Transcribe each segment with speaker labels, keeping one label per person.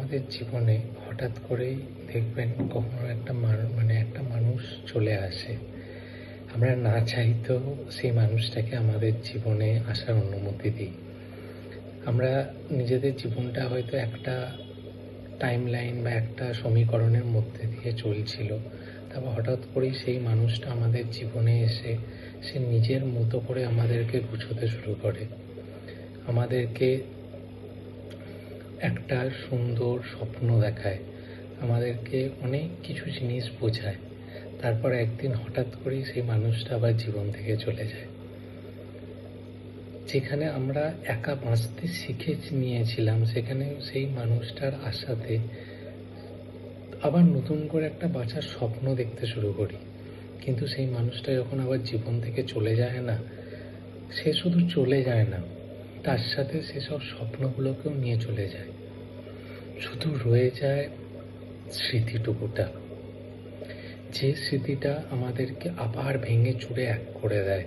Speaker 1: আমাদের জীবনে হঠাৎ করেই দেখবেন কখনো একটা মানুষ চলে আসে। আমরা না চাইতেও সেই মানুষটাকে আমাদের জীবনে আসার অনুমতি দিই। আমরা নিজেদের জীবনটা হয়তো একটা টাইমলাইন বা একটা সমীকরণের মধ্যে দিয়ে চলছিল। তারপর হঠাৎ করেই সেই মানুষটা আমাদের জীবনে এসে সে নিজের মতো করে আমাদেরকে গুছোতে শুরু করে। আমাদেরকে একটা সুন্দর স্বপ্ন দেখায়, আমাদেরকে অনেক কিছু জিনিস বোঝায়। তারপর একদিন হঠাৎ করেই সেই মানুষটা আবার জীবন থেকে চলে যায়। যেখানে আমরা একা বাঁচতে শিখে নিয়েছিলাম, সেখানে সেই মানুষটার আশাতে আবার নতুন করে একটা বাঁচার স্বপ্ন দেখতে শুরু করি। কিন্তু সেই মানুষটা যখন আবার জীবন থেকে চলে যায় না, সে শুধু চলে যায় না, তার সাথে সেসব স্বপ্নগুলোকেও নিয়ে চলে যায়। শুধু রয়ে যায় স্মৃতিটুকুটা, যে স্মৃতিটা আমাদেরকে আবার ভেঙে চুরে এক করে দেয়।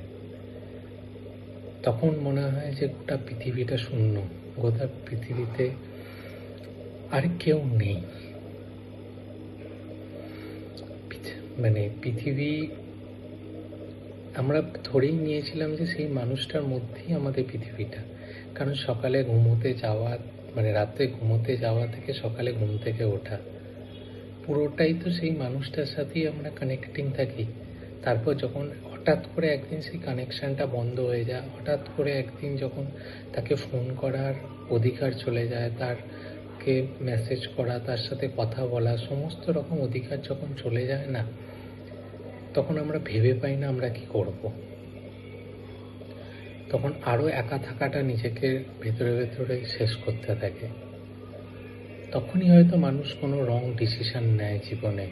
Speaker 1: তখন মনে হয় যে গোটা পৃথিবীটা শূন্য, গোটা পৃথিবীতে আর কেউ নেই। পৃথিবী আমরা ধরেই নিয়েছিলাম যে সেই মানুষটার মধ্যেই আমাদের পৃথিবীটা। কারণ সকালে ঘুমোতে যাওয়া, রাতে ঘুমোতে যাওয়া থেকে সকালে ঘুম থেকে ওঠা, পুরোটাই তো সেই মানুষটার সাথেই আমরা কানেক্টিং থাকি। তারপর যখন হঠাৎ করে একদিন সেই কানেকশানটা বন্ধ হয়ে যায়, হঠাৎ করে একদিন যখন তাকে ফোন করার অধিকার চলে যায়, তারকে মেসেজ করা, তার সাথে কথা বলা, সমস্ত রকম অধিকার যখন চলে যায় না, তখন আমরা ভেবে পাই না আমরা কি করব। তখন আরও একা থাকাটা নিজেকে ভেতরে ভেতরে শেষ করতে থাকে। তখনই হয়তো মানুষ কোনো রং ডিসিশন নেয় জীবনে।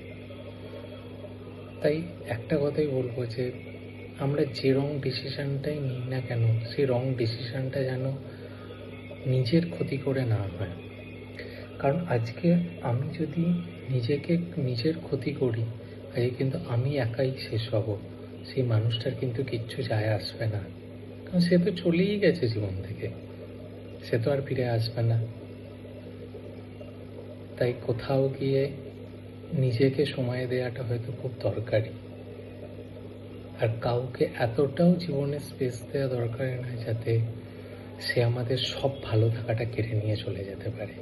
Speaker 1: তাই একটা কথাই বলবো যে আমরা যে রং ডিসিশনটাই নিই না কেন, সেই রং ডিসিশনটা যেন নিজের ক্ষতি করে না হয়। কারণ আজকে আমি যদি নিজের ক্ষতি করি, আজকে কিন্তু আমি একাই শেষ হব, সেই মানুষটার কিন্তু কিচ্ছু যায় আসবে না। কারণ সে তো চলেই গেছে জীবন থেকে, সে তো আর ফিরে আসবে না। তাই কোথাও গিয়ে নিজেকে সময় দেওয়াটা হয়তো খুব দরকারি। আর কাউকে এতটাও জীবনে স্পেস দেওয়া দরকারি নয় যাতে সে আমাদের সব ভালো থাকাটা কেড়ে নিয়ে চলে যেতে পারে।